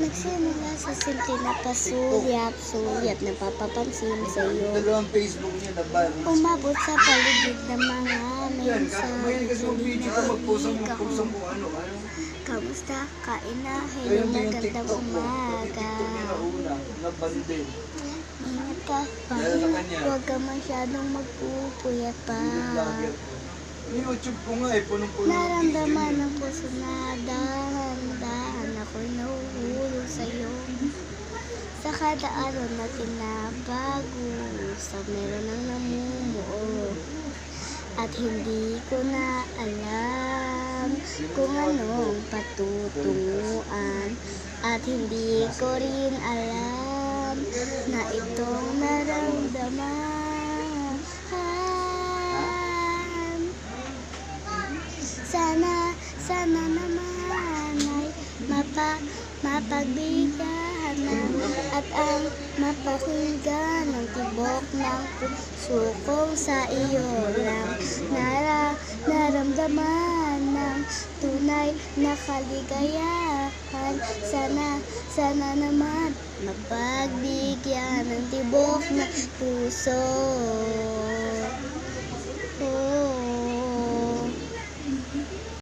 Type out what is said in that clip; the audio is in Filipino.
Nagsimula sa simple na pasulyap-sulyap na papapansin sa iyo. Dalawang Facebook niya na ba? Umabot sa paligid ng mga Yan, ngayon kasi mensahe. yung video ko, magpusang kung ano. Kamusta? Kain na? Hello, Ngayon din yung magandang TikTok ko. Yung umaga. TikTok niya na una, nabandin. Ingat ka pa. Dahil sa kanya. Huwag ka masyadong magpupuyat pa. Yung YouTube ko nga eh, punong-puno ng video Naramdaman niya. ng puso na dahan-dahan ako'y nahuhulog sa'yo. Sa kada araw na tinabago, sa meron ng namumuo. At hindi ko na alam kung anong patutunguan. At hindi ko rin alam na itong naramdaman. Sana naman ay mapagbigyan at ang mapakinggan ng tibok ng puso kong sa iyo lang naramdaman ng tunay na kaligayahan. Sana naman mapagbigyan ng tibok ng puso. Oh.